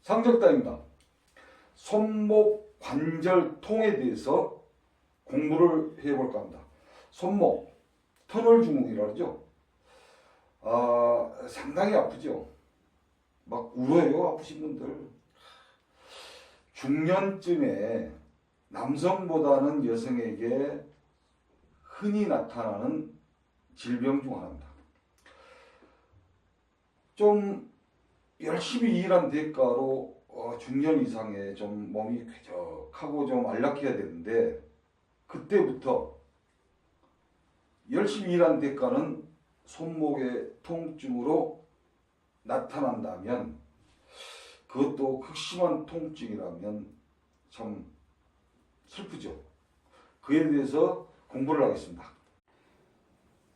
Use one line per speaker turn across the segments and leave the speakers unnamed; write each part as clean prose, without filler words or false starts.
상적다입니다. 손목 관절통에 대해서 공부를 해볼까 합니다. 손목, 터널 주먹이라 그러죠. 상당히 아프죠. 막 울어요, 아프신 분들. 중년쯤에 남성보다는 여성에게 흔히 나타나는 질병 중 하나입니다. 좀 열심히 일한 대가로 중년 이상의 좀 몸이 쾌적하고 좀 안락해야 되는데, 그때부터 열심히 일한 대가는 손목의 통증으로 나타난다면, 그것도 극심한 통증이라면 참 슬프죠. 그에 대해서 공부를 하겠습니다.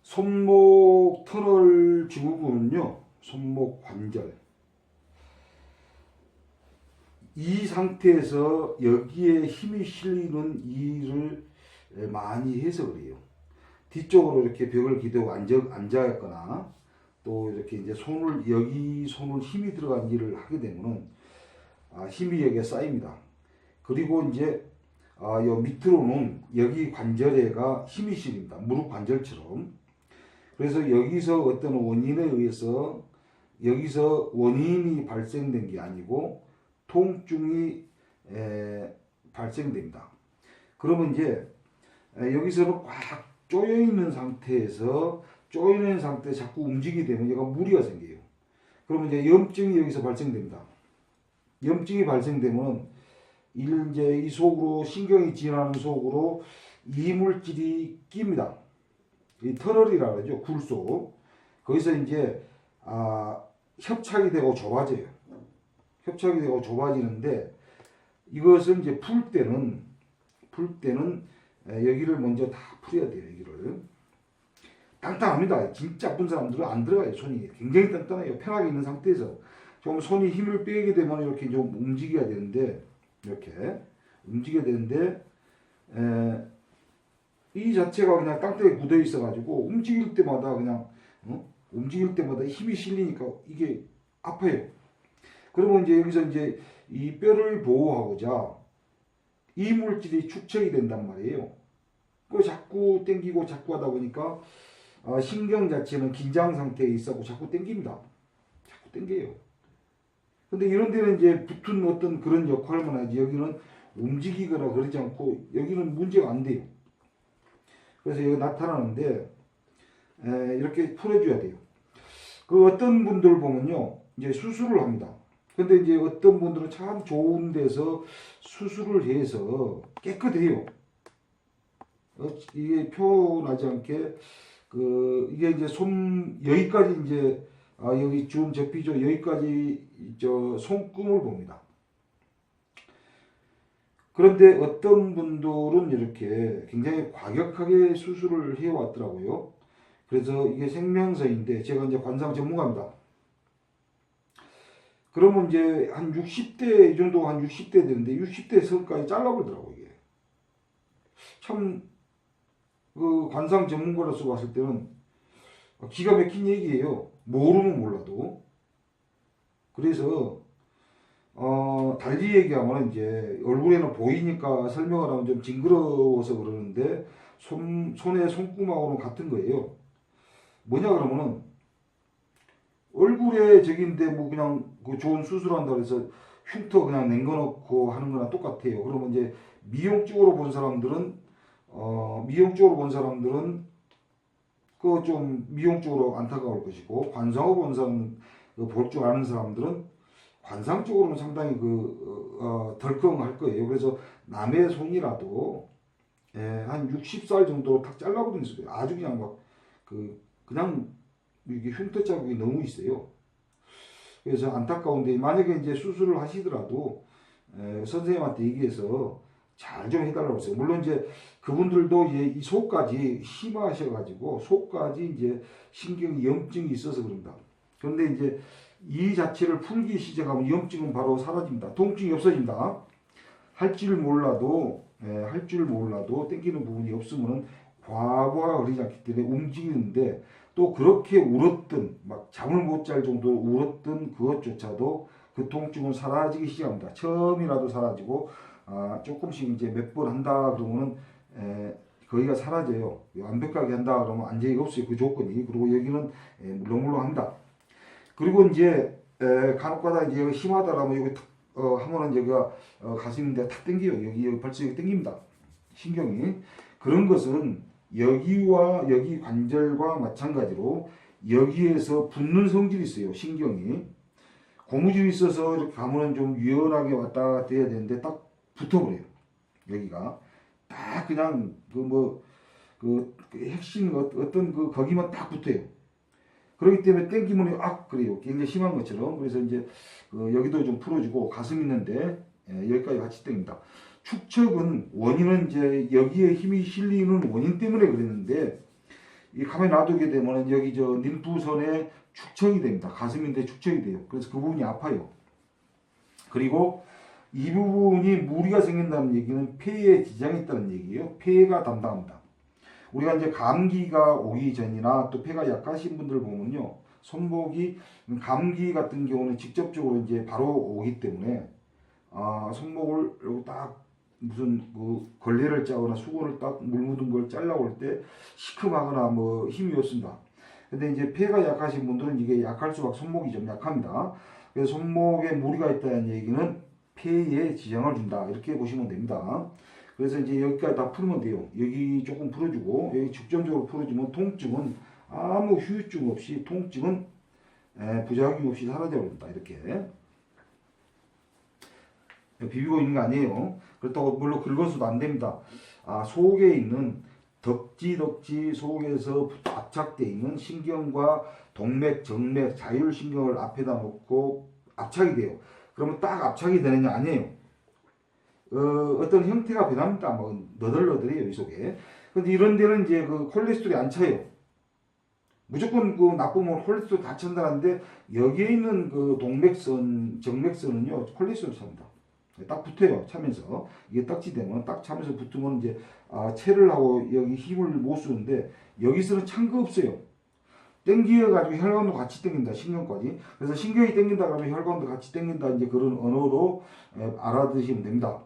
손목 터널 증후군은요, 손목 관절, 이 상태에서 여기에 힘이 실리는 일을 많이 해서 그래요. 뒤쪽으로 이렇게 벽을 기대고 앉아있거나 또 이렇게 이제 여기 손을 힘이 들어간 일을 하게 되면은 힘이 여기에 쌓입니다. 그리고 이제 요 밑으로는 여기 관절에가 힘이 실립니다. 무릎 관절처럼. 그래서 여기서 어떤 원인에 의해서 여기서 원인이 발생된 게 아니고 통증이 발생됩니다. 그러면 이제 여기서는 꽉 조여 있는 상태에서 자꾸 움직이게 되면 얘가 무리가 생겨요. 그러면 이제 염증이 여기서 발생됩니다. 염증이 발생되면 이제 이 속으로, 신경이 지나는 속으로 이물질이 낍니다. 이 터널이라 그러죠. 굴 속. 거기서 이제 협착이 되고 좁아져요. 협착이 되고 좁아지는데, 이것을 이제 풀 때는 여기를 먼저 다 풀어야 돼요. 여기를 땅땅합니다. 진짜 아픈 사람들은 안 들어가요. 손이 굉장히 단단해요. 편하게 있는 상태에서 좀 손이 힘을 빼게 되면 이렇게 좀 움직여야 되는데, 이렇게 움직여야 되는데 이 자체가 그냥 땅땅하게 굳어 있어 가지고 움직일 때마다 힘이 실리니까 이게 아파요. 그러면 이제 여기서 이제 이 뼈를 보호하고자 이물질이 축적이 된단 말이에요. 그 자꾸 당기고 자꾸 하다 보니까 신경 자체는 긴장 상태에 있어고 자꾸 당깁니다. 자꾸 당겨요. 근데 이런 데는 이제 붙은 어떤 그런 역할만 하지, 여기는 움직이거나 그러지 않고 여기는 문제가 안 돼요. 그래서 여기 나타나는데 이렇게 풀어줘야 돼요. 그 어떤 분들 보면요, 이제 수술을 합니다. 근데 이제 어떤 분들은 참 좋은 데서 수술을 해서 깨끗해요. 이게 표현하지 않게 이게 이제 여기까지 이제 여기 준 접히죠. 여기까지 손금을 봅니다. 그런데 어떤 분들은 이렇게 굉장히 과격하게 수술을 해왔더라고요. 그래서 이게 생명서인데, 제가 이제 관상 전문가입니다. 그러면 이제 한 60대, 이 정도 한 60대 되는데 60대 선까지 잘라버리더라고요. 이게 참 그 관상 전문가로서 봤을 때는 기가 막힌 얘기예요. 모르면 몰라도. 그래서 달리 얘기하면 이제 얼굴에는 보이니까 설명을 하면 좀 징그러워서 그러는데, 손의 손금하고는 같은 거예요. 뭐냐 그러면은, 얼굴에 저긴데 뭐 그냥 그 좋은 수술한다 그래서 흉터 그냥 냉거 넣고 하는 거랑 똑같아요. 그러면 이제 미용 쪽으로 본 사람들은 그 좀 미용 쪽으로 안타까울 것이고, 관상으로 본 사람, 볼 줄 아는 사람들은 관상 쪽으로는 상당히 덜컹할 거예요. 그래서 남의 손이라도 한 60살 정도 탁 잘라버리는 수도 있어요. 아주 그냥 그냥 이게 흉터 자국이 너무 있어요. 그래서 안타까운데, 만약에 이제 수술을 하시더라도 선생님한테 얘기해서 잘 좀 해달라고 했어요. 물론 이제 그분들도 이제 이 속까지 심하셔가지고 속까지 이제 신경 염증이 있어서 그런다. 그런데 이제 이 자체를 풀기 시작하면 염증은 바로 사라집니다. 통증이 없어진다. 할 줄 몰라도 당기는 부분이 없으면 과부하가 걸리지 않기 때문에 움직이는데, 또 또 그렇게 울었던 막 잠을 못 잘 정도로 울었던 그것조차도 그 통증은 사라지기 시작합니다. 처음이라도 사라지고 조금씩 이제 몇 번 한다 그러면은 거기가 사라져요. 완벽하게 한다 그러면 안정이 없어요. 그 조건이. 그리고 여기는 물렁물렁합니다. 그리고 이제 간혹가다 이제 심하다라면 여기 하면은 여기가 가슴인데 탁 당겨요. 여기 벌써 여기 당깁니다. 신경이. 그런 것은 여기와 여기 관절과 마찬가지로 여기에서 붙는 성질이 있어요. 신경이. 고무줄이 있어서 이렇게 가면은 좀 유연하게 왔다 갔다 해야 되는데 딱 붙어버려요. 여기가. 딱 그냥 그 핵심 어떤 그 거기만 딱 붙어요. 그렇기 때문에 땡기면 그래요. 굉장히 심한 것처럼. 그래서 이제 여기도 좀 풀어주고 가슴 있는데 여기까지 같이 땡깁니다. 축척은 원인은 이제 여기에 힘이 실리는 원인 때문에 그랬는데 이 가만히 놔두게 되면 여기 저 림프선에 축척이 됩니다. 가슴인데 축척이 돼요. 그래서 그 부분이 아파요. 그리고 이 부분이 무리가 생긴다는 얘기는 폐에 지장이 있다는 얘기예요. 폐가 담당합니다. 우리가 이제 감기가 오기 전이나 또 폐가 약하신 분들 보면요. 손목이 감기 같은 경우는 직접적으로 이제 바로 오기 때문에 손목을 여기 딱 무슨 그 걸레를 짜거나 수건을 딱 물 묻은 걸 잘라고 할 때 시큼하거나 뭐 힘이 없습니다. 근데 이제 폐가 약하신 분들은 이게 약할수록 손목이 좀 약합니다. 그래서 손목에 무리가 있다는 얘기는 폐에 지장을 준다. 이렇게 보시면 됩니다. 그래서 이제 여기까지 다 풀면 돼요. 여기 조금 풀어주고 여기 중점적으로 풀어주면 통증은 아무 후유증 없이 통증은 부작용 없이 사라져버립니다. 이렇게 비비고 있는 거 아니에요. 그렇다고 물론 긁어서도 안 됩니다. 속에 있는 덕지 속에서 압착되어 있는 신경과 동맥, 정맥, 자율신경을 앞에다 놓고 압착이 돼요. 그러면 딱 압착이 되느냐 아니에요. 어떤 형태가 변합니다. 뭐 너덜너덜해요 이 속에. 근데 이런 데는 이제 그 콜레스테롤이 안 차요. 무조건 그 나쁘면 콜레스테롤 다 찬다는데 여기에 있는 그 동맥선, 정맥선은요 콜레스테롤 찹니다. 딱 붙어요. 차면서 이게 딱지되면 딱 차면서 붙으면 이제 체를 하고 여기 힘을 못 쓰는데 여기서는 찬 거 없어요. 땡겨 가지고 혈관도 같이 땡긴다. 신경까지. 그래서 신경이 땡긴다 그러면 혈관도 같이 땡긴다. 이제 그런 언어로 알아두시면 됩니다.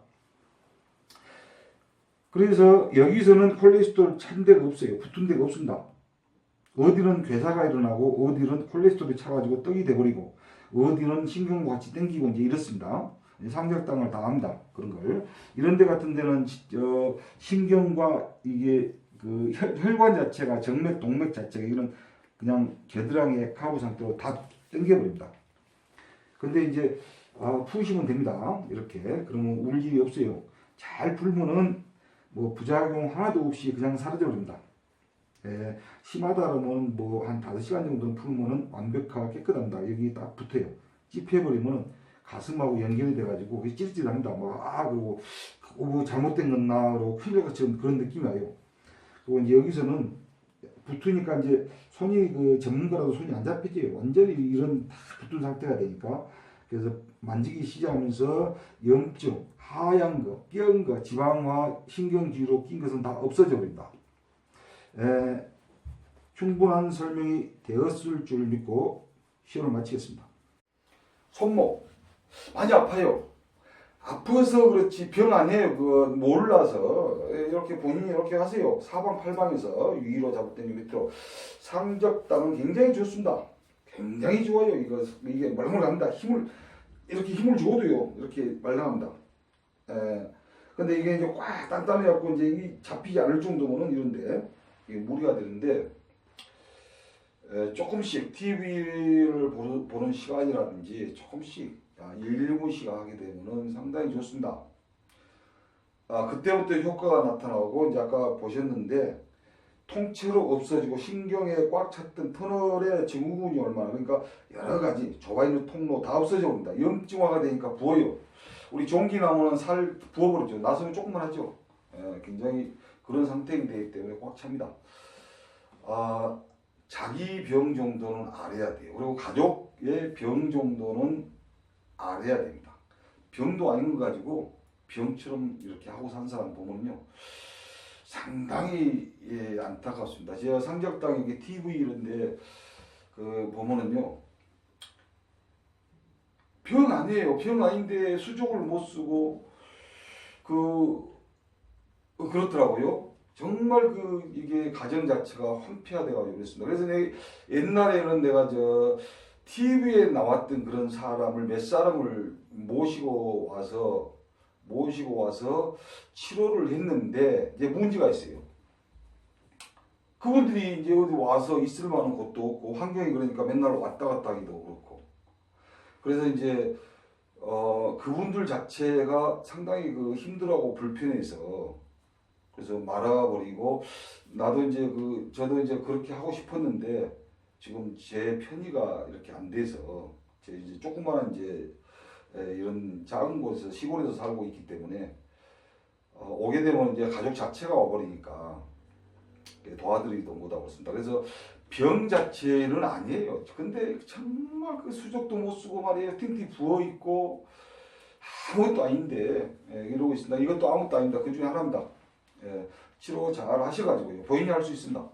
그래서 여기서는 콜레스테롤 찬 데가 없어요. 붙은 데가 없습니다. 어디는 괴사가 일어나고 어디는 콜레스테롤이 차가지고 떡이 돼버리고 어디는 신경과 같이 땡기고 이제 이렇습니다. 상절당을 다 합니다. 그런 걸. 이런 데 같은 데는 신경과 이게 그 혈관 자체가 정맥, 동맥 자체가 이런 그냥 겨드랑이에 카브 상태로 다 땡겨버립니다. 근데 이제 푸시면 됩니다. 이렇게. 그러면 울 일이 없어요. 잘 풀면은 뭐 부작용 하나도 없이 그냥 사라져버립니다. 심하다 그러면 뭐 한 5시간 정도는 풀면은 완벽하게 깨끗합니다. 여기 딱 붙어요. 찝혀버리면 가슴하고 연결이 돼가지고 찌릿찌릿합니다. 그리고 뭐 잘못된 건나 그러고 필러처럼 그런 느낌이 와요. 그리고 이제 여기서는 붙으니까 이제 손이 그 전문가라도 손이 안 잡히죠. 완전히 이런 다 붙은 상태가 되니까. 그래서 만지기 시작하면서 염증, 하얀 거, 뼈인 거, 지방화, 신경지로 낀 것은 다 없어져 버린다. 충분한 설명이 되었을 줄 믿고 시험을 마치겠습니다. 손목 많이 아파요. 아파서 그렇지 병 아니에요. 그거 몰라서 이렇게 본인이 이렇게 하세요. 사방팔방에서 위로 잡을 밑으로 상적당은 굉장히 좋습니다. 굉장히 좋아요. 이게 말랑말랑합니다. 이렇게 힘을 줘도요. 이렇게 말랑합니다. 근데 이게 이제 꽉 단단해갖고 이제 이 잡히지 않을 정도면은 이런데 이게 무리가 되는데 조금씩 TV를 보는 시간이라든지 조금씩 1, 2분씩 하게 되면은 상당히 좋습니다. 그때부터 효과가 나타나고 이제 아까 보셨는데 통째로 없어지고 신경에 꽉 찼던 터널의 증후군이 얼마나 그러니까 여러 가지 좁아있는 통로 다 없어져 버립니다. 염증화가 되니까 부어요. 우리 종기 나무는 살 부어버리죠. 나서는 조금만 하죠. 굉장히 그런 상태이기 때문에 꽉 찹니다. 자기 병 정도는 알아야 돼요. 그리고 가족의 병 정도는 알아야 됩니다. 병도 아닌 거 가지고 병처럼 이렇게 하고 산 사람 보면요. 상당히 안타깝습니다. 제가 상적당 이게 TV 이런데 그 보면은요, 병 아니에요. 병 아닌데 수족을 못 쓰고 그렇더라고요. 정말 이게 가정 자체가 황폐화돼가지고 그랬습니다. 그래서 옛날에는 내가 TV에 나왔던 그런 사람을 몇 사람을 모시고 와서 치료를 했는데 이제 문제가 있어요. 그분들이 이제 어디 와서 있을 만한 곳도 없고 환경이 그러니까 맨날 왔다 갔다 하기도 그렇고 그래서 이제 그분들 자체가 상당히 힘들어하고 불편해서 그래서 말아버리고 나도 이제 저도 이제 그렇게 하고 싶었는데 지금 제 편의가 이렇게 안 돼서 제 이제 조그마한 이제 이런 작은 곳에서 시골에서 살고 있기 때문에 오게 되면 이제 가족 자체가 와버리니까 도와드리기도 못하고 있습니다. 그래서 병 자체는 아니에요. 근데 정말 수족도 못 쓰고 말이에요. 팅팅 부어 있고 아무것도 아닌데 이러고 있습니다. 이것도 아무것도 아닙니다. 그 중에 하나입니다. 치료 잘 하셔가지고요. 본인이 할 수 있습니다.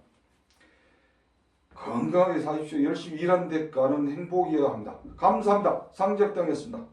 건강하게 사십시오. 열심히 일하는 데가는 행복이어야 합니다. 감사합니다. 상적당이었습니다.